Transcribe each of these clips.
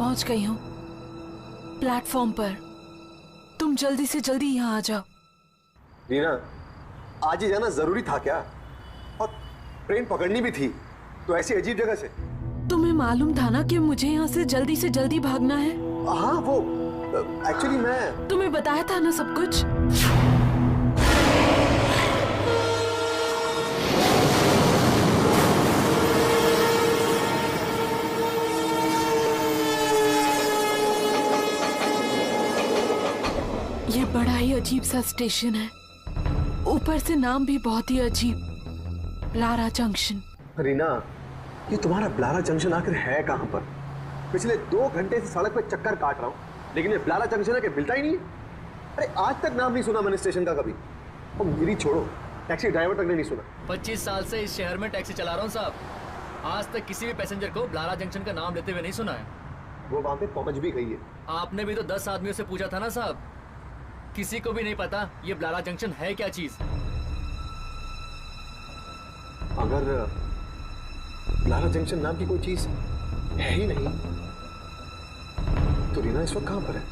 पहुंच गई हूँ प्लेटफॉर्म पर। तुम जल्दी से जल्दी यहाँ आ जाओ। रीना, आज ही जाना जरूरी था क्या? और ट्रेन पकड़नी भी थी, तो ऐसी अजीब जगह से। तुम्हें मालूम था ना कि मुझे यहाँ से जल्दी भागना है। हाँ, वो एक्चुअली मैं तुम्हें बताया था ना सब कुछ। ये बड़ा ही अजीब सा स्टेशन है, ऊपर से नाम भी बहुत ही अजीब, ब्लारा जंक्शन। रीना, ये तुम्हारा ब्लारा जंक्शन आखिर है कहाँ पर? पिछले 2 घंटे से सड़क पे चक्कर काट रहा हूँ, लेकिन ये ब्लारा जंक्शन है कि मिलता ही नहीं है। अरे आज तक नाम नहीं सुना मैंने स्टेशन का कभी। और मेरी छोड़ो, टैक्सी ड्राइवर तक ने नहीं सुना। 25 साल से इस शहर में टैक्सी चला रहा हूँ साहब, आज तक किसी भी पैसेंजर को ब्लारा जंक्शन का नाम लेते हुए नहीं सुना है। वो वहां पे पहुंच भी गई है। आपने भी तो 10 आदमियों से पूछा था ना साहब, किसी को भी नहीं पता ये ब्लारा जंक्शन है क्या चीज। अगर ब्लारा जंक्शन नाम की कोई चीज है ही नहीं, तो रीना इस वक्त कहां पर है?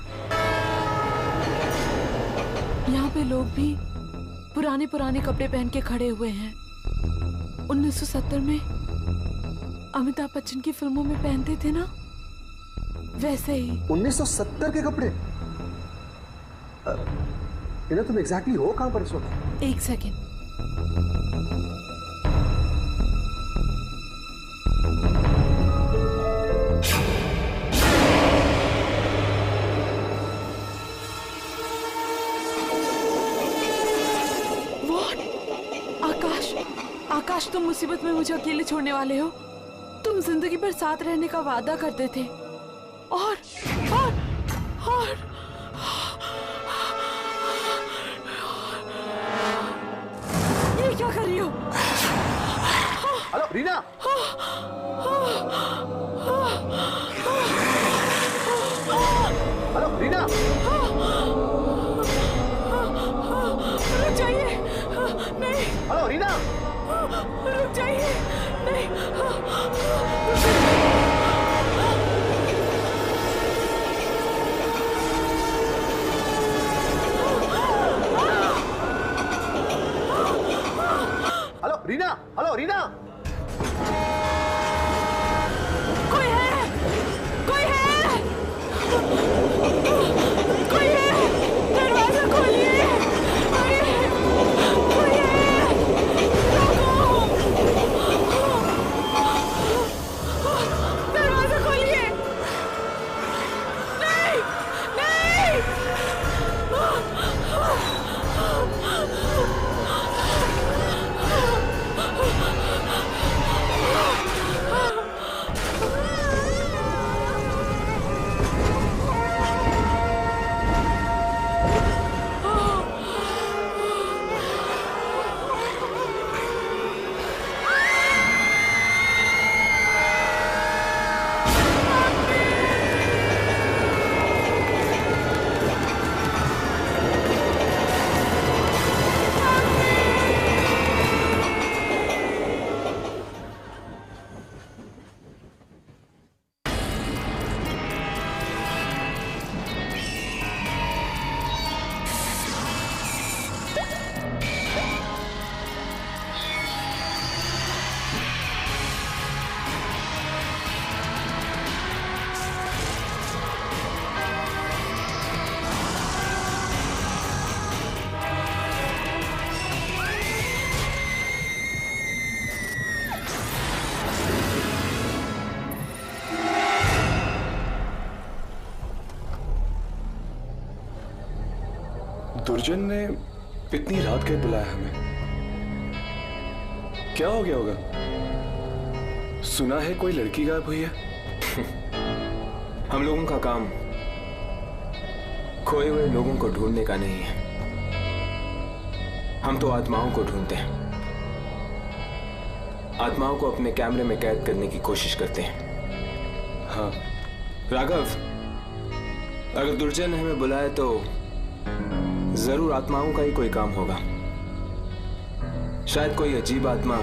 यहाँ पे लोग भी पुराने कपड़े पहन के खड़े हुए हैं। 1970 में अमिताभ बच्चन की फिल्मों में पहनते थे ना, वैसे ही। 1970 के कपड़े? रीना, तुम एग्जैक्टली हो कहां पर इस वक्त? एक सेकेंड। आकाश, तुम मुसीबत में मुझे अकेले छोड़ने वाले हो। तुम जिंदगी भर साथ रहने का वादा करते थे और ये क्या कर रही हो? हेलो रीना, हेलो रीना, रुक जाइए। नहीं, हेलो रीना, रुक जाइए। नहीं, हेलो रीना, हेलो रीना। कोई है, कोई है, कोई है, दरवाजा खोलिए। कोई है, दरवाजा खोलिए। नहीं, नहीं। दुर्जन ने इतनी रात के बुलाया हमें, क्या हो गया होगा? सुना है कोई लड़की गायब हुई है। हम लोगों का काम खोए हुए लोगों को ढूंढने का नहीं है, हम तो आत्माओं को ढूंढते हैं, आत्माओं को अपने कैमरे में कैद करने की कोशिश करते हैं। हाँ राघव, अगर दुर्जन ने हमें बुलाया तो जरूर आत्माओं का ही कोई काम होगा। शायद कोई अजीब आत्मा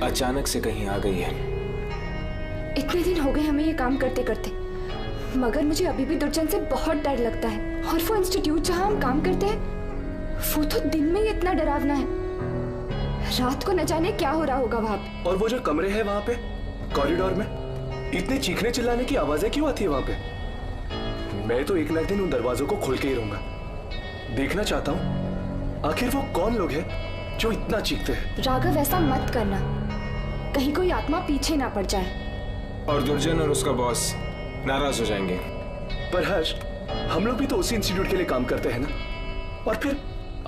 अचानक से कहीं आ गई है। इतने दिन हो गए हमें ये काम करते करते, मगर मुझे अभी भी दुर्जन से बहुत डर लगता है। और वो इंस्टीट्यूट जहाँ हम काम करते हैं वो तो दिन में ही इतना डरावना है, रात को न जाने क्या हो रहा होगा वहाँ पे। और वो जो कमरे हैं वहां पे कॉरिडोर में, इतने चीखने चिल्लाने की आवाजें क्यों आती है वहां पे? मैं तो एक ना एक दिन उन दरवाजों को खोल के ही रहूंगा। देखना चाहता हूँ आखिर वो कौन लोग हैं जो इतना चीखते हैं। राघव ऐसा मत करना, कहीं कोई आत्मा पीछे ना पड़ जाए। और दुर्जन और उसका बॉस नाराज हो जाएंगे। पर हर्ष, हम लोग भी तो उसी इंस्टीट्यूट के लिए काम करते हैं ना, और फिर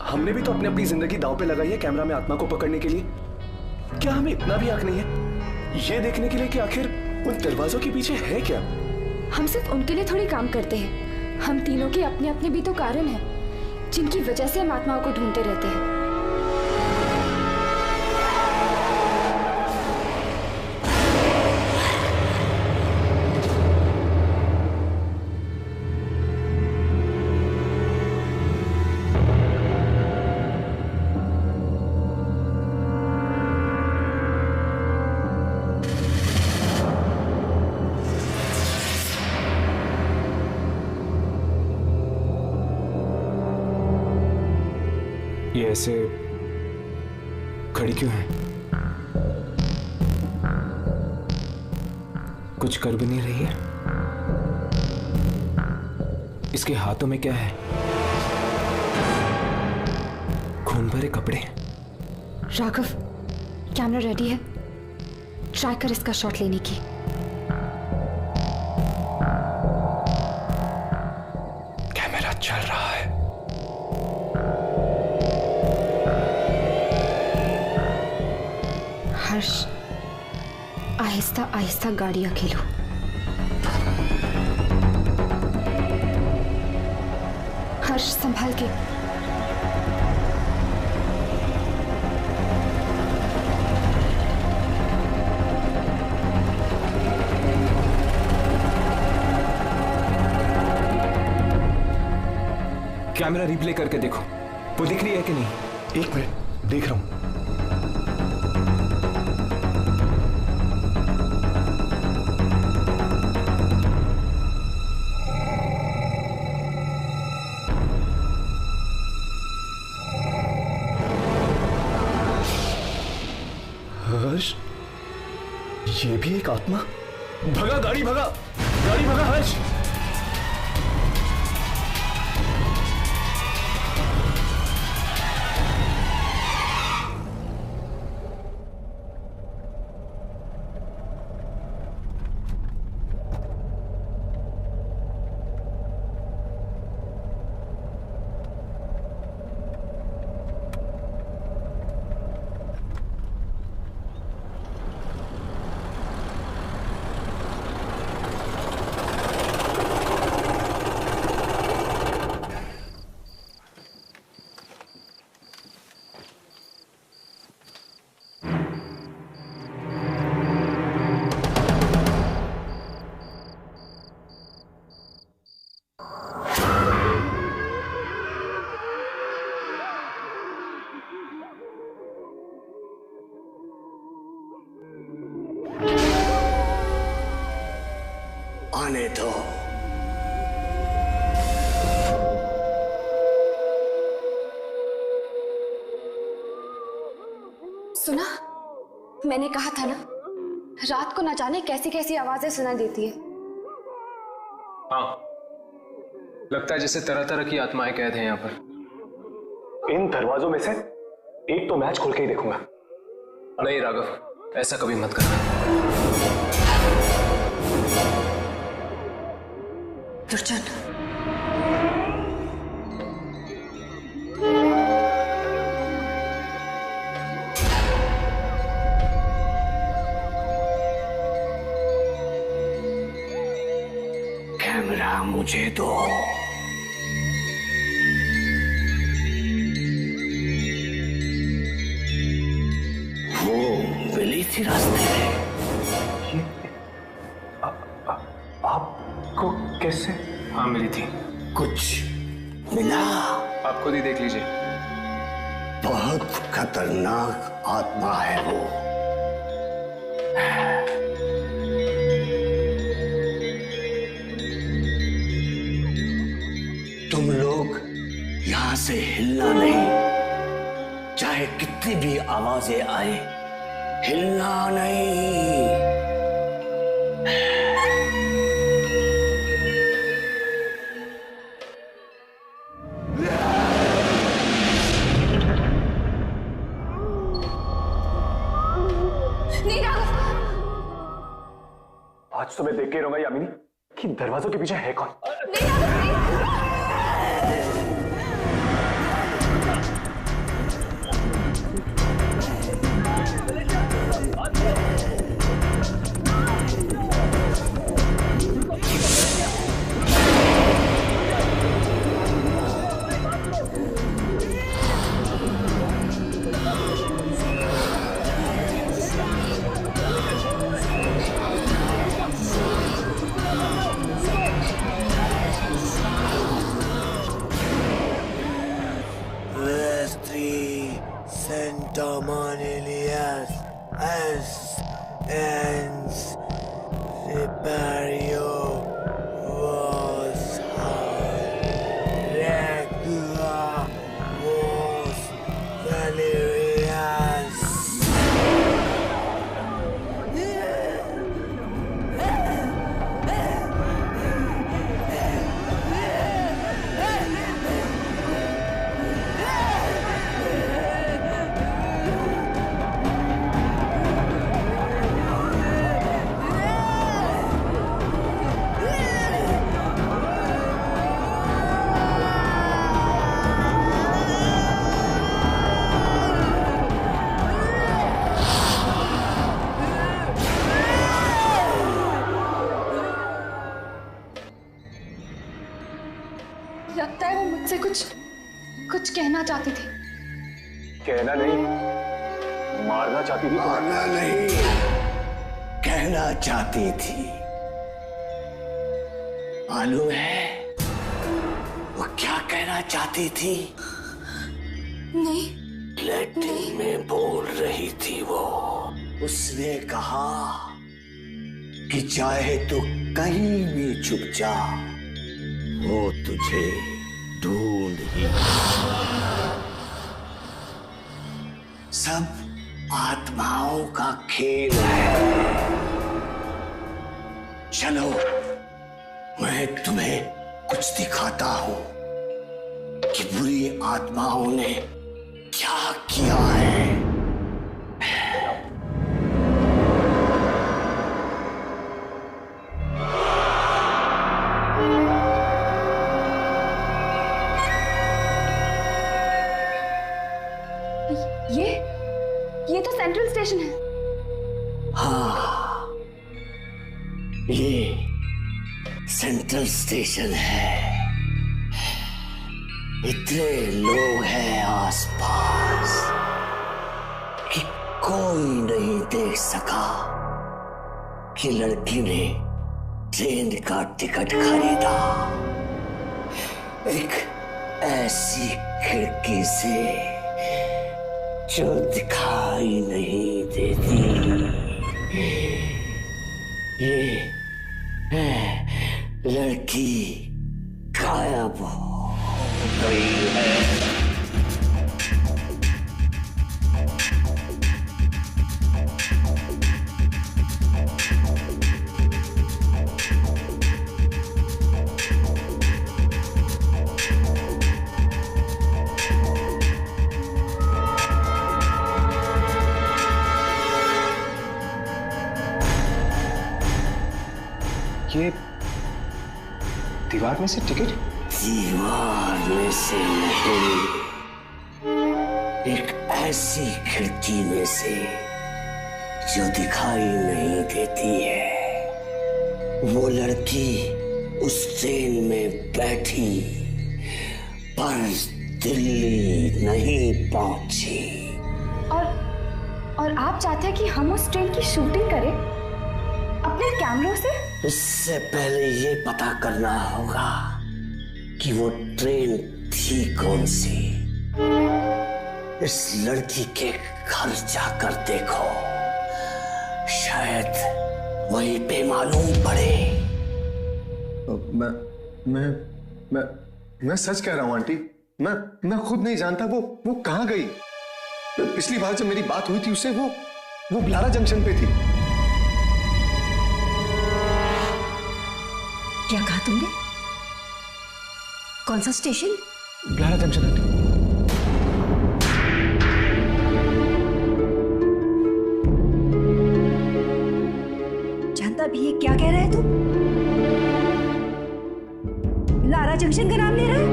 हमने भी तो अपनी अपनी जिंदगी दांव पे लगाई है कैमरा में आत्मा को पकड़ने के लिए। क्या हमें इतना भी हक नहीं है ये देखने के लिए कि आखिर उन दरवाजों के पीछे है क्या? हम सिर्फ उनके लिए थोड़ी काम करते हैं, हम तीनों के अपने अपने भी तो कारण हैं जिनकी वजह से हम आत्माओं को ढूंढते रहते हैं। ये ऐसे खड़ी क्यों है? कुछ कर भी नहीं रही है। इसके हाथों में क्या है? खून भरे कपड़े। राघव, कैमरा रेडी है, ट्राई कर इसका शॉट लेने की। कैमरा चल रहा है। हर्ष, आहिस्ता आहिस्ता गाड़ियां खेलो। हर्ष, संभाल के। कैमरा रिप्ले करके देखो, वो दिख रही है कि नहीं? एक मिनट, देख रहा हूं। हर्ष, ये भी एक आत्मा। भगा गाड़ी, भगा गाड़ी, भगा हर्ष। आने दो। सुना, मैंने कहा था ना, रात को न जाने कैसी कैसी आवाजें सुनाई देती है। हाँ, लगता है जैसे तरह तरह की आत्माएं कैद हैं यहाँ पर। इन दरवाजों में से एक तो मैच खोल के ही देखूंगा। नहीं राघव, ऐसा कभी मत करना। दुर्जन, कैमरा मुझे दो। वो मिली थी रास्ते में। आपको कैसे? हाँ मिली थी। कुछ मिला? आप खुद ही देख लीजिए। बहुत खतरनाक आत्मा है वो। तुम लोग यहां से हिलना नहीं, चाहे कितनी भी आवाजें आए, हिलना नहीं। आज तो मैं देख के रहूंगा यामिनी कि दरवाजों के पीछे है कौन। Manilias as ends Ripario was regular was Valerias. लगता है वो मुझसे कुछ कहना चाहती थी। कहना नहीं, मारना चाहती थी। मारना नहीं, कहना चाहती थी। मालूम है वो क्या कहना चाहती थी? नहीं। लैट्रिन में बोल रही थी वो। उसने कहा कि चाहे तू कहीं भी छुप जा, वो तुझे ढूंढ ही। सब आत्माओं का खेल है। चलो मैं तुम्हें कुछ दिखाता हूं कि बुरी आत्माओं ने क्या किया है। ये तो सेंट्रल स्टेशन है। हाँ, ये सेंट्रल स्टेशन है। इतने लोग हैं आसपास कि कोई नहीं देख सका कि लड़की ने ट्रेन का टिकट खरीदा। एक ऐसी खिड़की से जो दिखाई नहीं देती। ये लड़की गायब हो गई है। ये दीवार में से टिकट? दीवार में से नहीं, एक ऐसी खिड़की में से जो दिखाई नहीं देती है। वो लड़की उस ट्रेन में बैठी पर दिल्ली नहीं पहुंची। और आप चाहते हैं कि हम उस ट्रेन की शूटिंग करें अपने कैमरों से? इससे पहले ये पता करना होगा कि वो ट्रेन थी कौन सी। इस लड़की के घर जाकर देखो, शायद वहीं पे मालूम पड़े। मैं सच कह रहा हूं आंटी, मैं खुद नहीं जानता वो कहां गई। पिछली बार जब मेरी बात हुई थी उससे वो ब्लारा जंक्शन पे थी। क्या कहा तुमने? कौन सा स्टेशन? ब्लारा junction aunty. जानता भी ये क्या कह रहा है तू? लारा जंक्शन का नाम ले रहा है?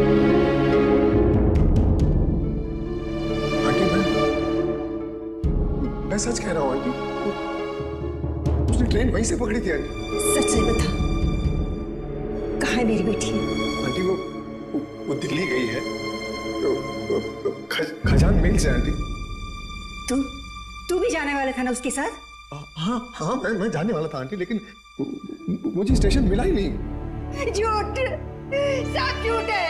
आंटी मैं सच कह रहा हूं आंटी, उसने ट्रेन वहीं से पकड़ी थी आंटी। सच से बता, कहाँ है मेरी बेटी? आंटी वो दिल्ली गई है, खजान मिल से आंटी। तू भी जाने वाला था ना उसके साथ? हाँ मैं जाने वाला था आंटी, लेकिन मुझे स्टेशन मिला ही नहीं। झूठ, सब झूठ है।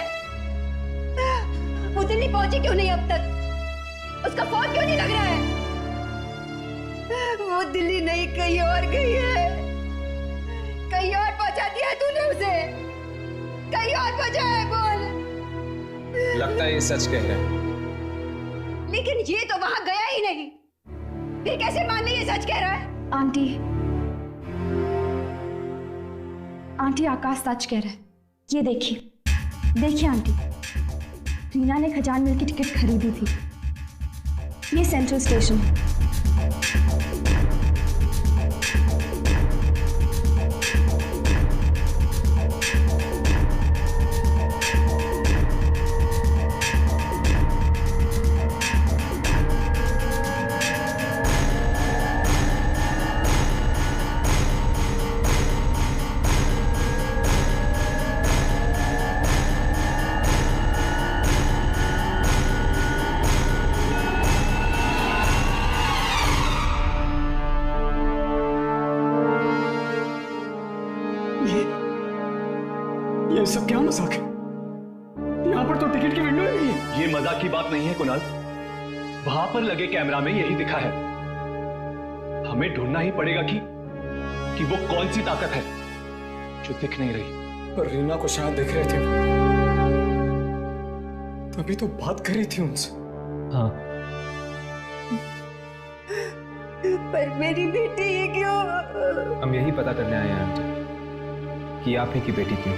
वो दिल्ली पहुंची क्यों नहीं अब तक? उसका फोन क्यों नहीं लग रहा है? वो दिल्ली नहीं कहीं और गई है। कहीं और पहुंचा दिया है तूने उसे? कहीं और पहुंचा है? बोल। लगता है ये सच कह रहे हैं। लेकिन ये तो वहां गया ही नहीं, फिर कैसे मान ले ये सच कह रहा है? आंटी आकाश सच कह रहा है। ये देखिए आंटी, रीना ने खजान मिल की टिकट खरीदी थी। ये सेंट्रल स्टेशन है। ये सब क्या मजाक है? यहाँ पर तो टिकट की विंडो ही नहीं है। ये मजाक की बात नहीं है कुणाल, वहां पर लगे कैमरा में यही दिखा है। हमें ढूंढना ही पड़ेगा कि वो कौन सी ताकत है जो दिख नहीं रही। पर रीना को शायद दिख रहे थे, तभी तो बात कर रही थी उनसे। हाँ, पर मेरी बेटी ये क्यों? हम यही पता करने आए हैं आंटी कि आप ही की बेटी क्यों।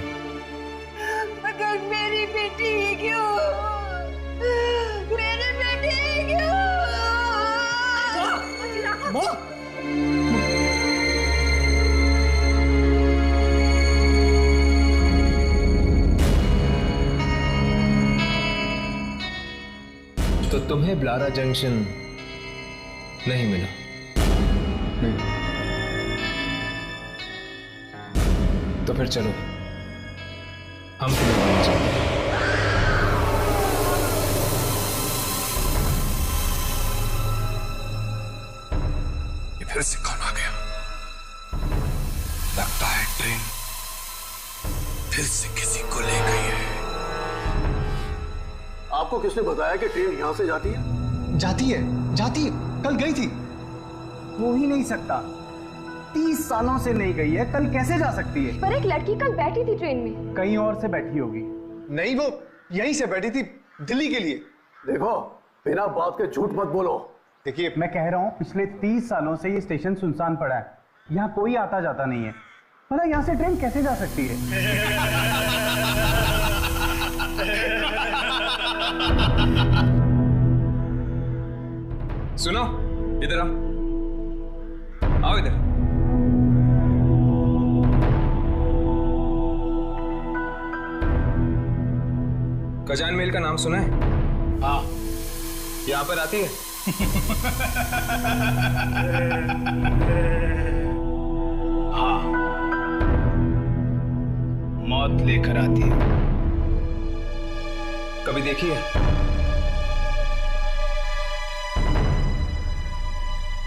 मगर मेरी बेटी ये क्यों? मेरी बेटी ये क्यों? तो तुम्हें ब्लारा जंक्शन नहीं मिला? नहीं। तो फिर चलो, हम तुम्हें वहीं चलते हैं। ये फिर से कौन आ गया? लगता है ट्रेन फिर से किसी को ले गई है। आपको किसने बताया कि ट्रेन यहां से जाती है? जाती है, कल गई थी। हो ही नहीं सकता, 30 सालों से नहीं गई है, कल कैसे जा सकती है? पर एक लड़की कल बैठी थी ट्रेन में। कहीं और से बैठी होगी। नहीं, वो यहीं से बैठी थी दिल्ली के लिए। देखो, बिना बात के झूठ मत बोलो। देखिए, मैं कह रहा हूँ पिछले 30 सालों से ये स्टेशन सुनसान पड़ा है, यहाँ कोई आता जाता नहीं है। भला यहाँ से ट्रेन कैसे जा सकती है? सुनो, इधर आओ इधर। खजान मेल का नाम सुना है? हाँ। यहाँ पर आती है? हाँ, मौत लेकर आती है। कभी देखी है?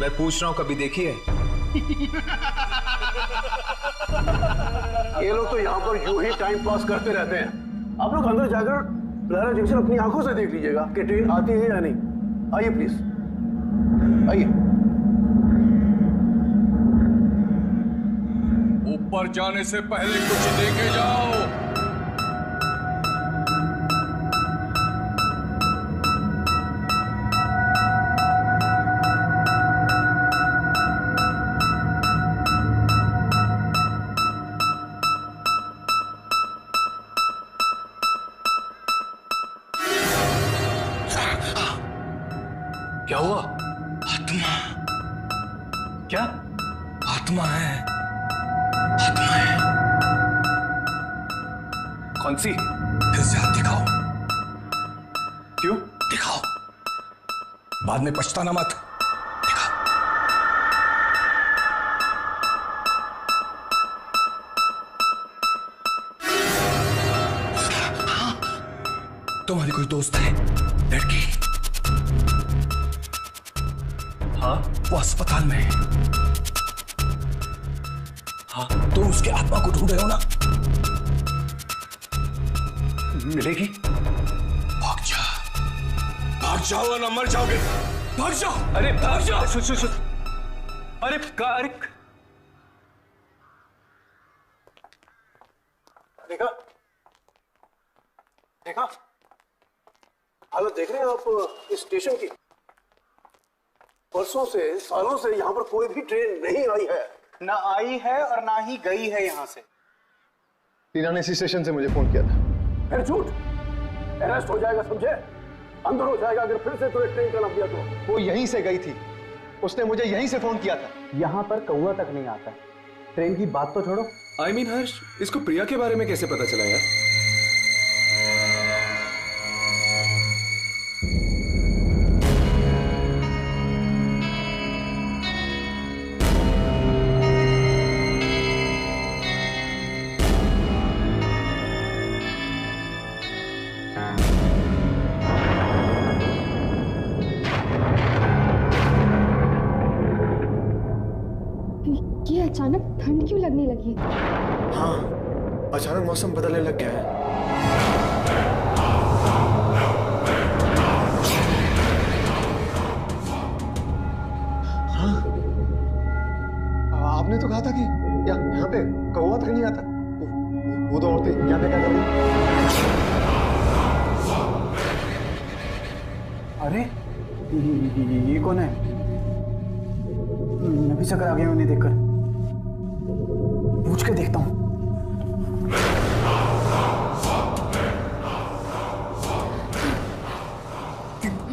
मैं पूछ रहा हूं, कभी देखी है? ये लोग तो यहाँ पर यूं ही टाइम पास करते रहते हैं। आप लोग अंदर जाकर ब्लारा जंक्शन अपनी आंखों से देख लीजिएगा कि ट्रेन आती है या नहीं। आइए प्लीज, आइए। ऊपर जाने से पहले कुछ देखे जाओ। हुआ? आत्मा, क्या? आत्मा है, आत्मा है। कौन सी? फिर से हाथ दिखाओ। क्यों? दिखाओ, बाद में पछताना मत। दिखाओ। हाँ, तुम्हारी कोई दोस्त है लड़की? हाँ, वो अस्पताल में है। हाँ, तुम उसके आत्मा को ढूंढ रहे हो ना? मिलेगी? भाग जाओ वरना मर जाओगे। भाग जाओ। अरे भाग जाओ। सुन। अरे देखा हालत देख रहे हैं आप इस स्टेशन की? परसों से सालों से यहाँ पर कोई भी ट्रेन नहीं आई है। ना आई है और ना ही गई है यहाँ से। टीना ने इसी स्टेशन से मुझे फोन किया था। फिर झूठ, अरेस्ट हो जाएगा समझे, अंदर हो जाएगा अगर फिर से तुझे ट्रेन का नाम दिया तो। वो यहीं से गई थी, उसने मुझे यहीं से फोन किया था। यहाँ पर कौवा तक नहीं आता। ट्रेन की बात तो छोड़ो। I mean, हर्ष, इसको प्रिया के बारे में कैसे पता चला यार? ये अचानक ठंड क्यों लगने लगी? हाँ, अचानक मौसम बदलने लग गया है। हाँ, आपने तो कहा था कि यहाँ पे कौवा तक नहीं आता। वो तो औरतें यहाँ पे क्या कर रही? अरे ये कौन है? नबी सकर आ गए उन्हें देखकर। पूछ के देखता हूँ।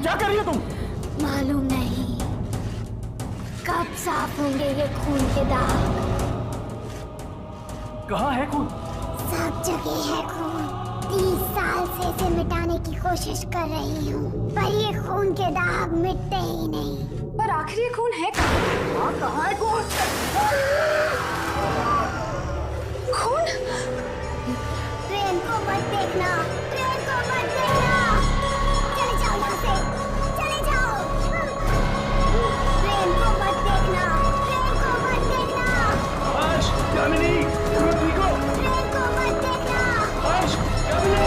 क्या कर रही हो तुम? मालूम नहीं कब साफ होंगे ये खून के दाग। कहाँ है खून? सब जगह है खून। 30 साल से इसे मिटाने की कोशिश कर रही हूँ, पर ये खून के दाग मिटते ही नहीं। पर आखिर ये खून है कहाँ? कहाँ है खून? खून? ट्रेन को मत देखना, ट्रेन को मत देखना। चले जाओ यहाँ से, चले जाओ। ट्रेन को मत देखना, ट्रेन को मत देखना। हर्ष, यामिनी, तुम ठीक हो? ट्रेन को मत देखना, हर्ष, यामिनी।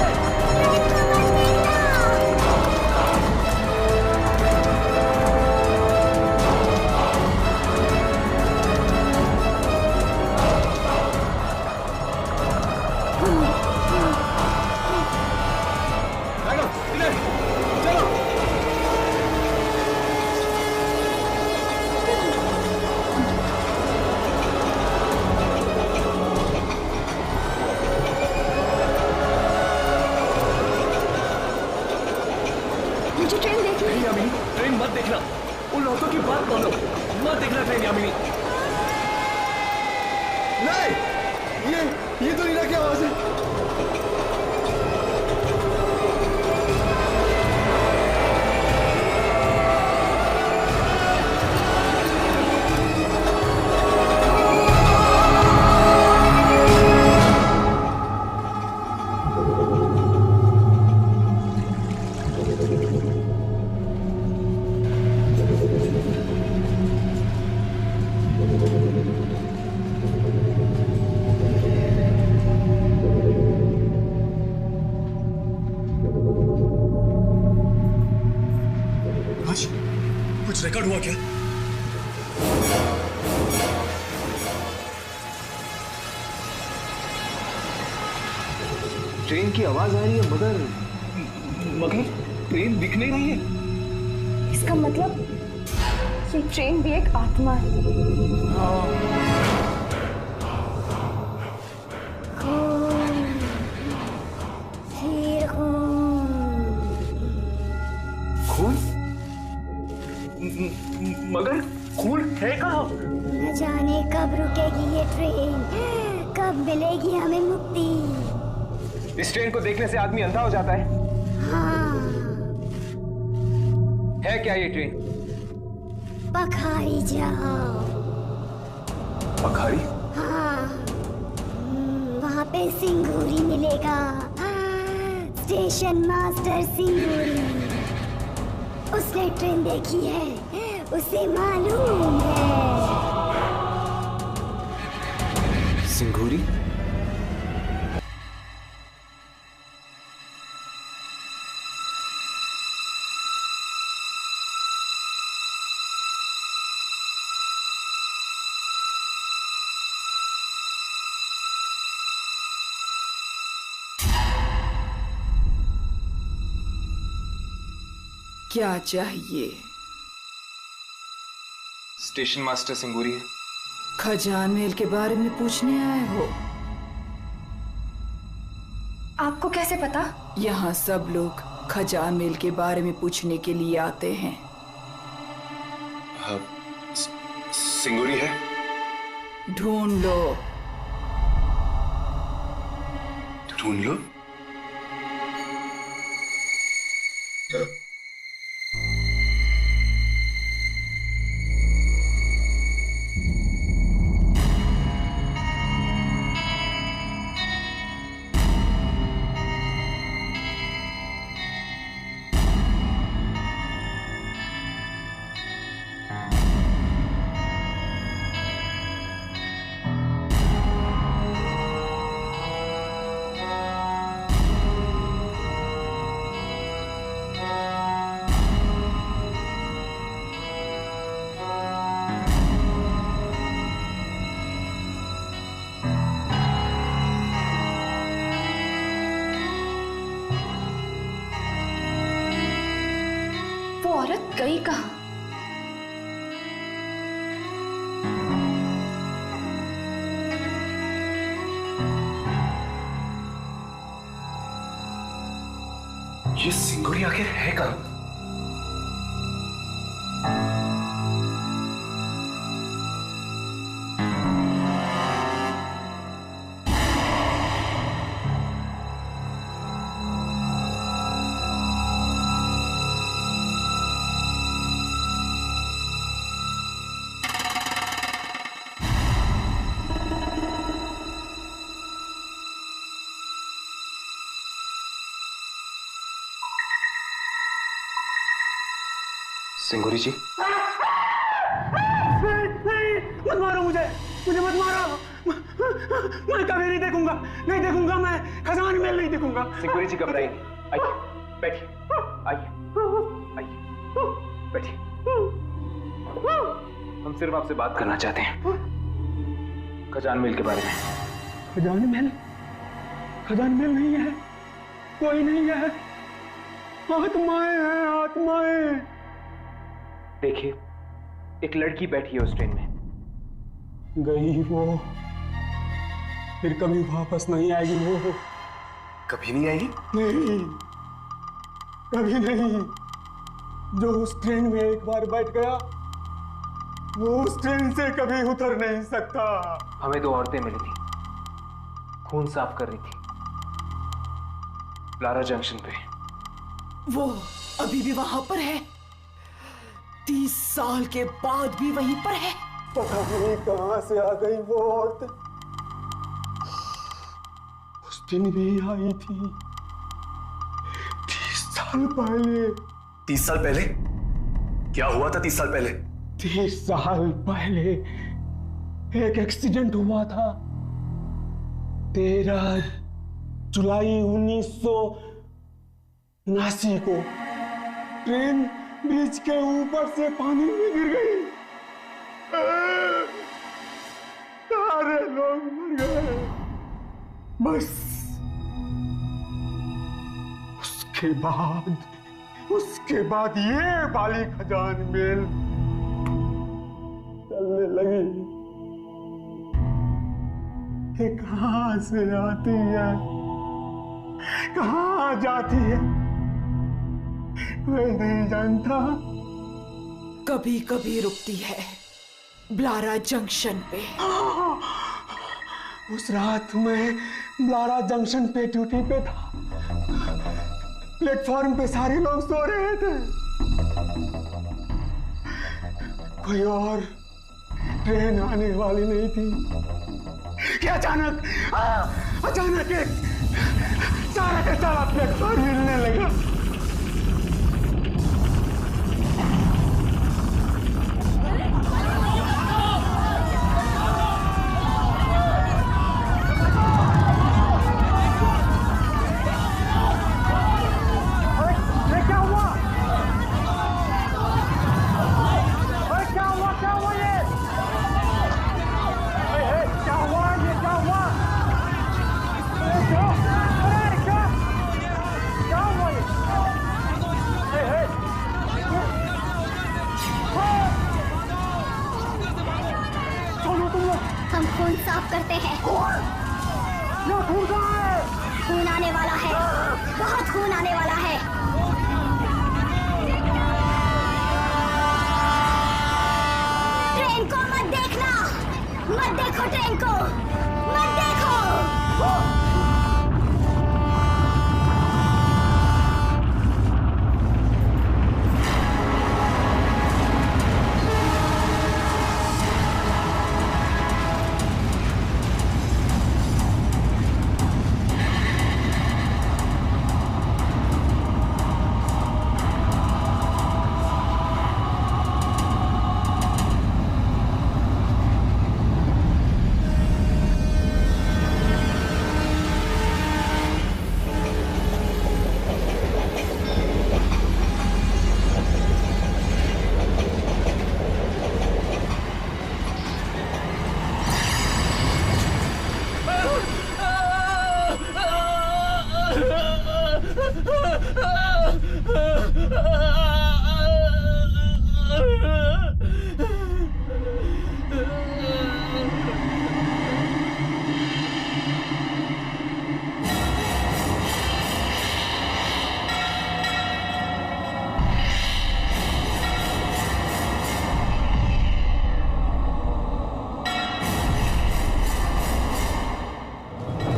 ट्रेन को मत देखना। मुझे ट्रेन देखनी है। नहीं यामिनी, ट्रेन मत देखना। उन लौटों की बात मानो, मत देखना ट्रेन यामिनी। नहीं, ये तो रीना की आवाज है। कुछ रिकॉर्ड हुआ क्या? ट्रेन की आवाज आ रही है मगर ट्रेन दिख नहीं रही है। इसका मतलब ये ट्रेन भी एक आत्मा है। फिर खून। खून? मगर खून है कहाँ? न जाने कब रुकेगी ये ट्रेन, कब मिलेगी हमें मुक्ति। इस ट्रेन को देखने से आदमी अंधा हो जाता है। हाँ, है क्या ये ट्रेन? पखारी जाओ। पखारी? हाँ, वहाँ पे सिंगूरी मिलेगा। स्टेशन मास्टर सिंगूरी, उसने ट्रेन देखी है, उसे मालूम है। सिंगूरी? क्या चाहिए? स्टेशन मास्टर सिंगूरी है। खजान महल के बारे में पूछने आए हो? आपको कैसे पता? यहाँ सब लोग खजान महल के बारे में पूछने के लिए आते हैं। सिंगूरी है? ढूंढ लो। ढूंढ लो? औरत गई कहाँ? ये सिंगूरी आखिर है कहाँ? सिंगूरी जी? नहीं, मत मारो मुझे मत मारो। मैं कभी नहीं देखूंगा मैं खजान महल नहीं देखूंगा। सिंगूरी जी घबराइए, आइए बैठिए, आइए बैठिए। हम सिर्फ आपसे बात करना चाहते हैं खजान महल के बारे में। खजान महल नहीं है, कोई नहीं है, आत्माएं हैं, आत्माएं। देखिए, एक लड़की बैठी है उस ट्रेन में। गई वो, फिर कभी वापस नहीं आएगी वो। कभी नहीं आएगी? नहीं, कभी नहीं। जो उस ट्रेन में एक बार बैठ गया, वो उस ट्रेन से कभी उतर नहीं सकता। हमें दो औरतें मिली थी, खून साफ कर रही थी ब्लारा जंक्शन पे। वो अभी भी वहां पर है? 30 साल के बाद भी वहीं पर है? पता नहीं कहां से आ गई वो औरत। उस दिन भी आई थी 30 साल पहले। 30 साल पहले? क्या हुआ था 30 साल पहले? 30 साल पहले एक एक्सीडेंट हुआ था। 13 जुलाई 1979 को ट्रेन ब्रिज के ऊपर से पानी में गिर गई। सारे लोग मर गए। बस उसके बाद ये वाली खजान महल चलने लगी कि कहां से आती है, कहां जाती है, मैं नहीं जानता। कभी कभी रुकती है ब्लारा जंक्शन पे। उस रात मैं ब्लारा जंक्शन पे ड्यूटी पे था। प्लेटफॉर्म पे सारे लोग सो रहे थे। कोई और ट्रेन आने वाली नहीं थी कि अचानक एक सारा का सारा प्लेटफॉर्म हिलने लगा। हम खून साफ करते हैं। खून आने वाला है, बहुत खून आने वाला है। ट्रेन को मत देखना, मत देखो ट्रेन को, मत देखो।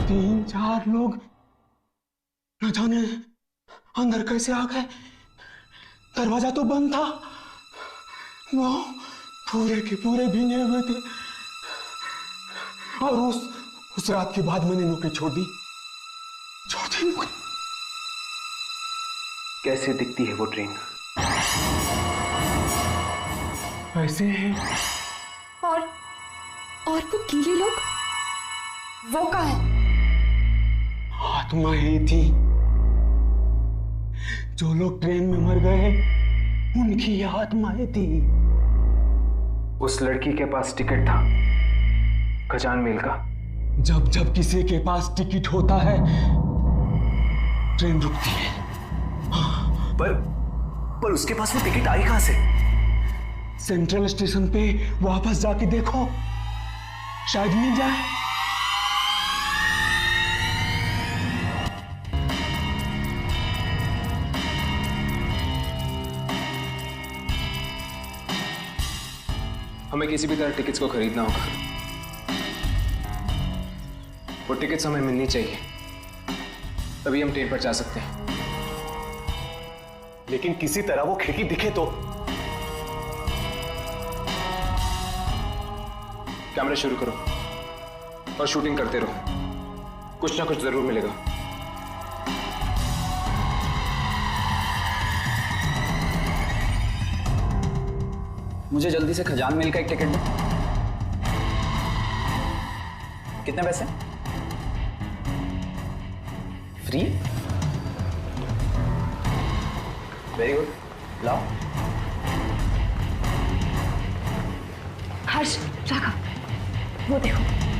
तीन चार लोग न जाने अंदर कैसे आ गए। दरवाजा तो बंद था। वो पूरे के पूरे भीगे हुए थे। और उस रात के बाद मैंने नौकरी छोड़ दी नौकरी। कैसे दिखती है वो ट्रेन? ऐसे है। और वो गीले लोग, वो कहाँ है? आत्माएं थी। जो लोग ट्रेन में मर गए उनकी आत्माएं थी। उस लड़की के पास टिकट था खजान मेल का। जब किसी के पास टिकट होता है ट्रेन रुकती है। पर उसके पास वो टिकट आई कहां से? सेंट्रल स्टेशन पे वापस जाके देखो, शायद मिल जाए। हमें किसी भी तरह टिकट्स को खरीदना होगा। वो टिकट्स हमें मिलनी चाहिए, तभी हम ट्रेन पर जा सकते हैं। लेकिन किसी तरह वो खिड़की दिखे तो। कैमरा शुरू करो और शूटिंग करते रहो, कुछ ना कुछ जरूर मिलेगा। मुझे जल्दी से खजान मेल का एक टिकट दो। कितने पैसे? फ्री? वेरी गुड, लाओ। हर्ष, राघव, वो देखो।